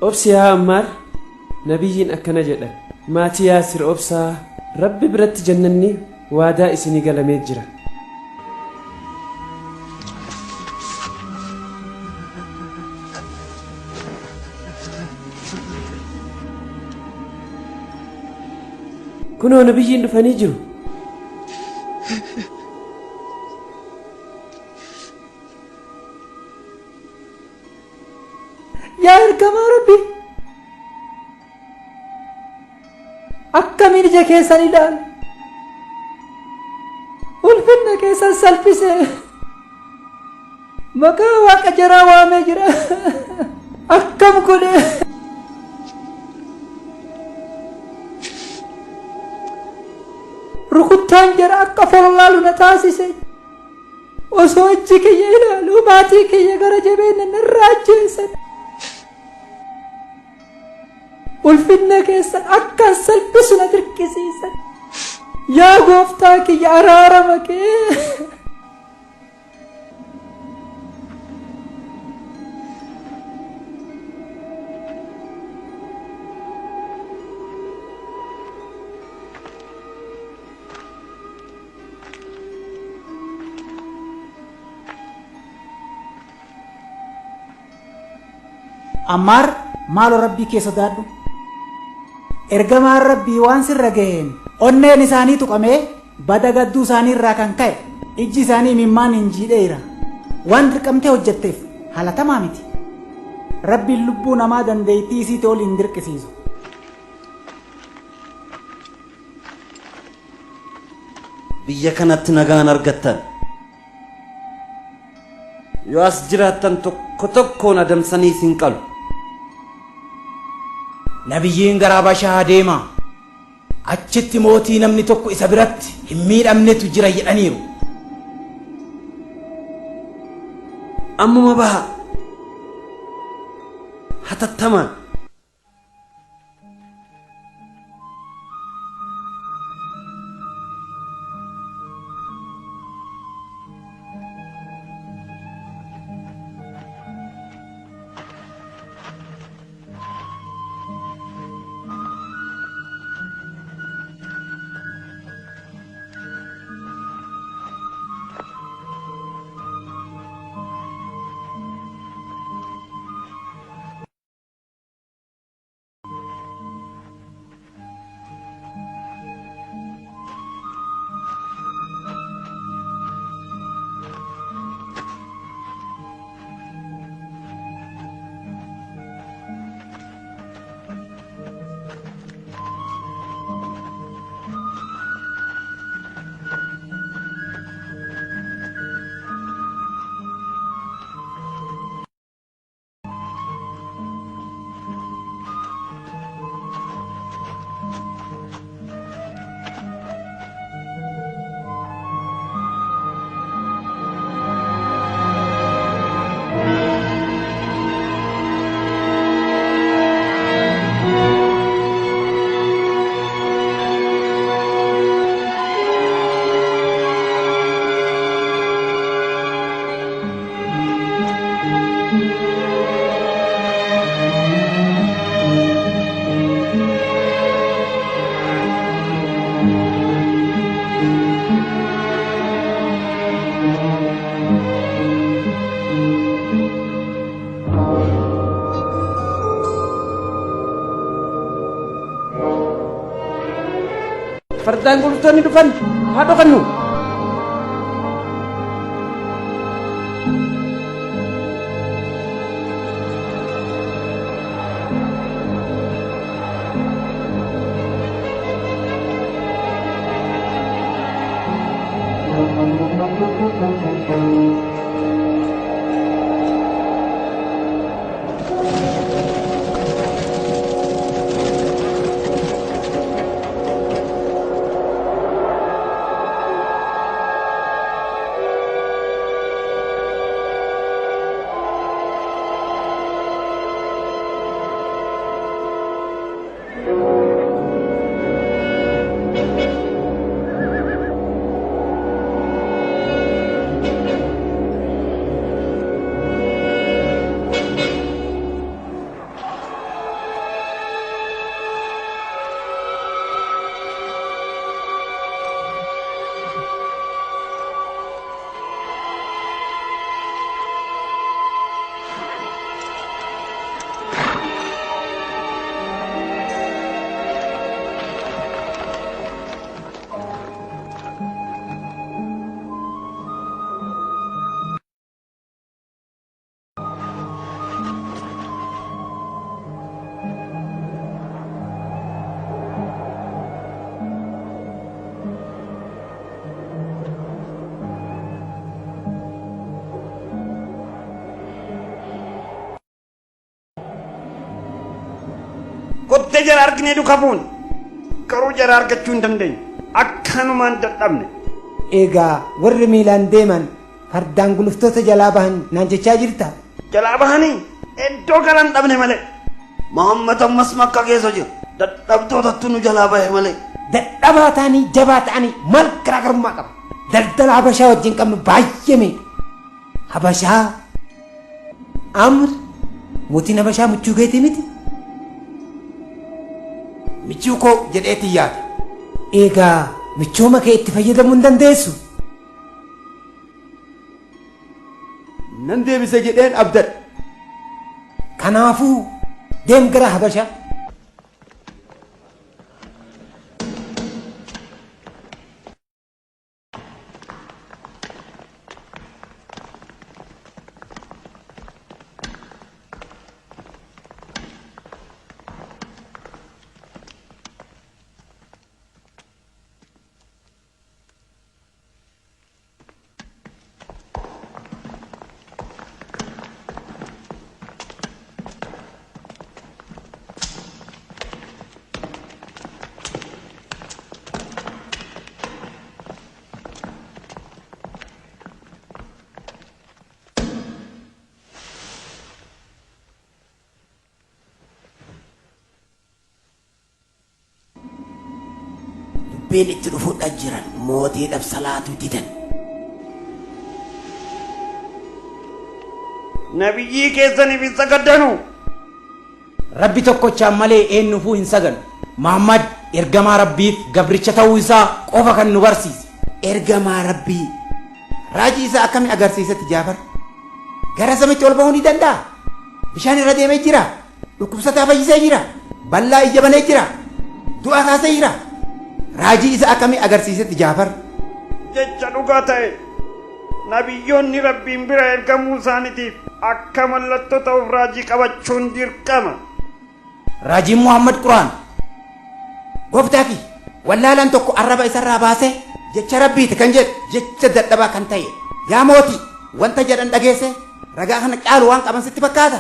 obsi yaa Ammaar nabiyyiin akkana jedha maatii Yaasir obsaa Rabbi biratti jannanni waadaa isinii galamee jira. kunoo nabiyyiin dhufanii jiru. yaa ergamaa Rabbi akkamiin ija keessan ilaalu ulfinna keessan salphise maqaa waaqa jaraa waamee jira akkam godhe rukuttaan jara akka follaalu na taasise osoo iji kiyya ilaalu maatii kiyya gara jabeenya narraa ajjeesan ulfinna keessan akka salphisu na dirqisiisan yaa gooftaa kiyya araarama kee Ammaar maalo rabbii kee sodaadhu ergamaan rabbii waan sirra ga'een onneen isaanii tuqamee bada gadduu isaanii irraa kan ka'e ijji isaanii imimmaan hin jiidheera waan dirqamtee hojjetteef halatamaa miti rabbiin lubbuu namaa dandeettii isiitti ol hin dirqisiisu. biyya kanatti nagaan argattan yoo as jiraattan tokko tokkoon adamsanii isin qalu. nabiyyiin gara Habashaa deema achitti mootii namni tokko isa biratti hin miidhamnetu jira jedhaniiru. ammuma baha hatattamaan. fardaan gurgurtoonni dhufan haa dhaqannu. Duutee jara arginee dukabuun garuu jara argachuu hin dandeenye akkanumaan dadhabne. Egaa warri miilaan deeman fardaan guluftoota jalaa bahan naan jechaa jirta. Jalaa bahanii iddoo galan dhabne malee. Muhammad ammas makka keessa jira. Dadhabtootatti nu jalaa bahe malee. Dadhabaa ta'anii jabaa ta'anii maal garaagarummaa qaba. Daldala Habashaa wajjin qabnu baay'ee miidha. Habashaa Amr mootiin Habashaa michuu keetii miti. Michuu koo jedheetii yaada. Egaa michooma kee itti fayyadamuu hin dandeessu. Nan deebise jedheen abdadha. Kanaafuu deem gara Habashaa. Dubbiin itti dhufuudhaan jiran mootiidhaaf salaatu didan. Nabiyyii keessaniif hin sagadanu. Rabbi tokkochaan malee eenyuufuu hin saganu. Muhammad ergamaa Rabbiif gabricha ta'uu isaa qofa kan nu barsiise. Ergamaa Rabbii raajii isaa akkamiin agarsiisetti Jaafar? Gara samiitti ol bahuu ni danda'a. Bishaan irra deemee jira. Dhukkubsataa fayyisee jira. Bal'aa ija banee jira. Du'a kaasee jira. Raajii isa akkamii agarsiisetti Jaafar? Jecha dhugaa ta'e nabiyyoonni Rabbiin bira ergamuu isaaniitiif akka mallattoo ta'uuf raajii qabachuun dirqama. Raajiin Muhammad Quraan. Gooftaaki wallaalaan tokko arraba isarraa baasee jecha Rabbiiti kan jedhu jecha dadhabaa kan ta'e. Yaa mootii wanta jedhan dhageesse ragaa kana caalu waan qaban sitti fakkaata.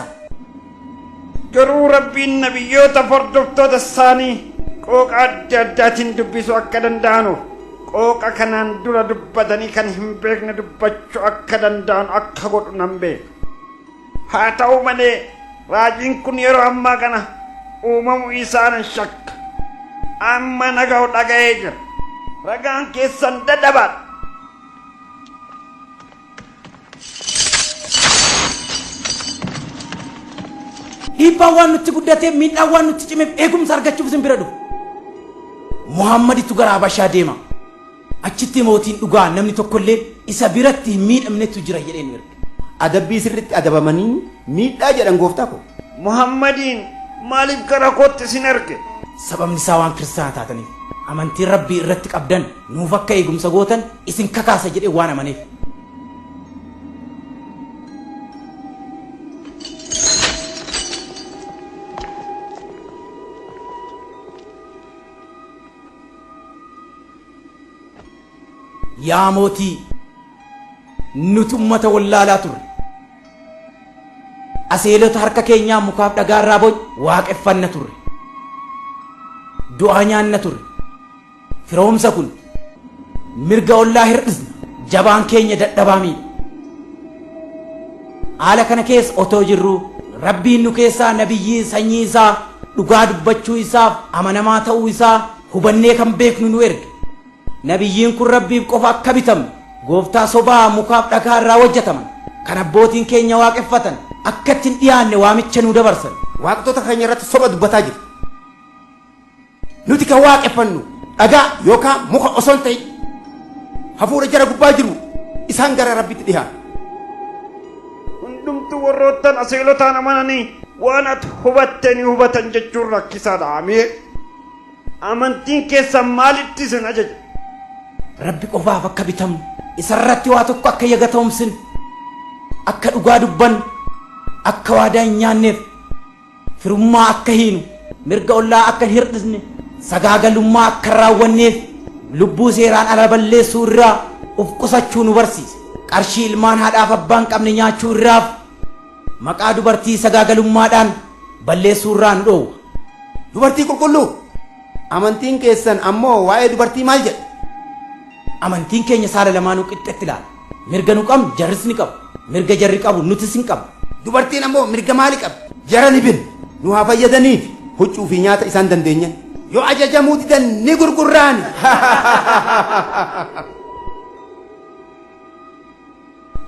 Garuu Rabbiin nabiyyoota hordoftoota isaanii qooqa adda addaatiin dubbisuu akka danda'anuuf qooqa kanaan dura dubbatanii kan hin beekne dubbachuu akka danda'an akka godhu nan beeka. Haa ta'u malee raajiin kun yeroo ammaa kana uumamuu isaanan shakka. Amma naga'u dhaga'ee jira. Ragaan keessan dadhabaadha. Dhiibbaan waan nutti guddatee miidhaan waan nutti cimeef eegumsa argachuuf isin bira dhufu. Muhammaditu gara Habashaa deema. Achitti mootiin dhugaa namni tokkollee isa biratti hin miidhamnetu jira jedheen erga. Adabbii sirriitti adabamanii miidhaa jedhan gooftaa ko. Muhammadiin maaliif gara kootti isin erge? Sababni isaa waan kiristaana taataniif amantiin Rabbii irratti qabdan nuuf akka eegumsa gootan isin kakaasa jedhee waan amaneef. Yaa mootii nuti ummata wallaalaa turre. Aseelota harka keenyaa mukaaf dhagaarraa boc waaqeffanna turre. Du'aa nyaanna turre. Firoomsa kun mirga ollaa hirdhisna jabaan keenya dadhabaa miidha. Haala kana keessa otoo jirru Rabbiin nu keessaa nabiyyii sanyii isaa dhugaa dubbachuu isaaf amanamaa ta'uu isaa hubannee kan beeknu nu erge. Nabiyyiin kun Rabbiif qofa akka bitamu gooftaa sobaa mukaaf dhagaa irraa hojjetaman kan abbootiin keenya waaqeffatan akka ittiin dhiyaanne waamicha nu dabarsan. Waaqtota keenya irratti soba dubbataa jiru. Nuti kan waaqeffannu dhagaa yookaan muka osoo hin ta'in hafuura jara gubbaa jiru isaan gara Rabbitti dhiyaatu. Hundumtuu warroottan aseelotaan amananii waan ati hubatte ni hubatan jechuun rakkisaadha. Amee amantiin keessan maalitti isin ajaja? Rabbi qofaaf akka bitamnu isarratti waa tokko akka yagatoomsin akka dhugaa dubban akka waadaa hin nyaanneef firummaa akka hiinu mirga ollaa akka hin hirdhisne sagaagalummaa akka raawwanneef lubbuu seeraan ala balleessuu irraa uf qusachuu nu barsiise. Qarshii ilmaan haadhaaf abbaan qabne nyaachuu irraaf maqaa dubartii sagaagalummaadhaan balleessuu irraa nu dhoowwa. dubartii qulqulluu. Amantiin keessan ammoo waa'ee dubartii maal jedha? Amantiin keenya saala lamaanuu qixxeetti ilaala. Mirga nu qabnu jarris ni qabu. Mirga jarri qabu nutis hin qabnu. Dubartiin ammoo mirga maali qabdi? Jara ni bin nu haa fayyadaniif huccuu fi nyaata isaan dandeenyan. Yoo ajajamuu didan ni gurgurraani.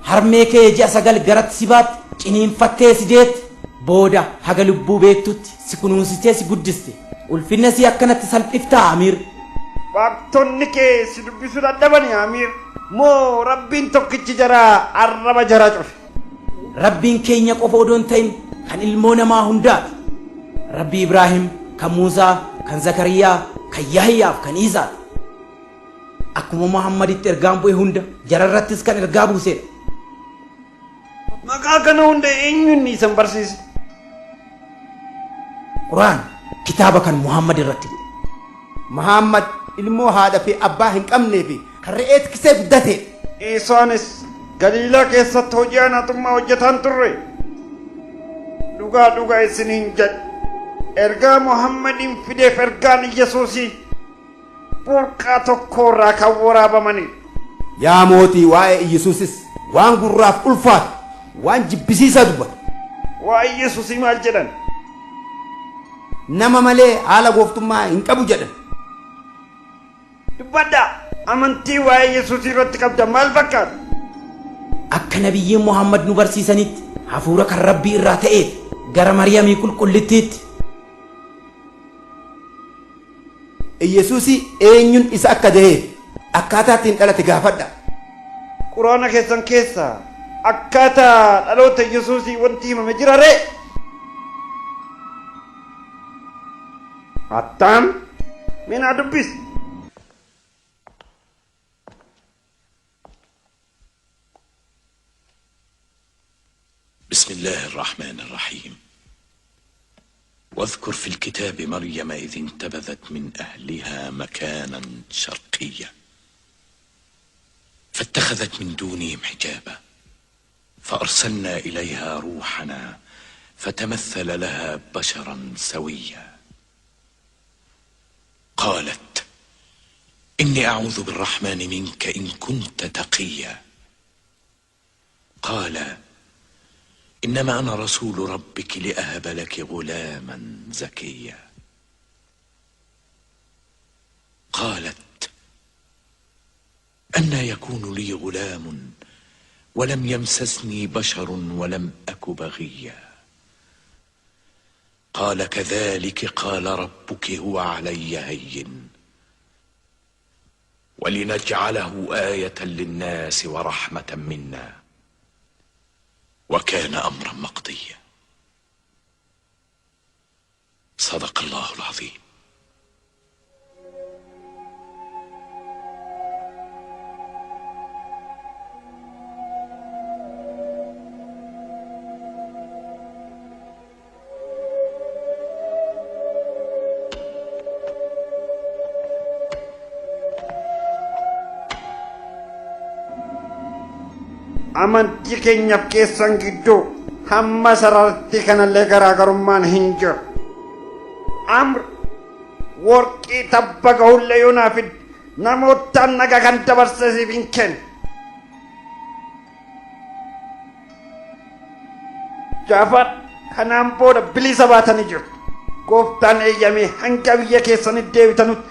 Harmee kee ji'a 9 garatti si baatti ciniinfattee si deetti booda haga lubbuu beektutti si kunuunsitee si guddiste ulfinna si akkanatti salphiftaa Amiir. Waaqtonni kee si dubbisuu dadhabani Amiir moo rabbiin tokkichi jaraa arraba jaraa cufe? Rabbiin keenya qofa odoon ta'in kan ilmoo namaa hundaati. Rabbi Ibraahim, kan Muusaa, kan Zakariyaa, kan Yahyaaf, kan Iisaa. Akkuma Muhammaditti ergaan bu'e hunda jararrattis kan ergaa buusedha. Maqaa kana hunda eenyuun isan barsiise? Quraan kitaaba kan Muhammad irratti bu'e. Muhammad ilmoo haadha fi abbaa hin qabnee fi kan re'ee tiksee guddatedha. Isaanis Galiilaa keessatti hojii anaatummaa hojjetaan turre. Dhugaa isiniin jedha. Ergaa Muhammadiin fideef ergaan Yesuusii burqaa tokkorraa kan waraabamanii. Yaa mootii waa'ee Yesuusis waan gurraaf ulfaatu waan jibbisiisaa dubbata. Waa'ee Yesuusii maal jedhan? Nama malee haala gooftummaa hin qabu jedhan. Dubbadhaa amantii waa'ee Yesuusii irratti qabdan maal fakkaata? Akka nabiyyiin Muhammad nu barsiisanitti hafuura kan Rabbii irraa ta'eef gara Maryamii qulqullittiitti. Yesuusii eenyuun isa akka ta'eef akkaataa ittiin dhalate gaafadha. Quraana keessan keessaa akkaataa dhaloota Yesuusii wanti himame jira ree? Attam mina dubbis. بسم الله الرحمن الرحيم واذكر في الكتاب مريم إذ انتبذت من أهلها مكانا شرقيا فاتخذت من دونهم حجابا فأرسلنا إليها روحنا فتمثل لها بشرا سويا قالت إني أعوذ بالرحمن منك إن كنت تقيا قال إنما أنا رسول ربك لأهب لك غلاما زكيا قالت أنى يكون لي غلام ولم يمسسني بشر ولم أك بغيا قال كذلك قال ربك هو علي هين ولنجعله آية للناس ورحمة منا وكان أمرا مقضيا صدق الله العظيم. Amantii keenyaaf keessan gidduu hamma sarartii kanallee garaagarummaan hin jiru. Amr warqii tabba gahullee yoo naaf namootaan naga kan dabarseesiif hin kennu. Jaafar kanaan booda bilisa baatanii jiru. Gooftaan eeyyamee hanga biyya keessanitti deebitanutti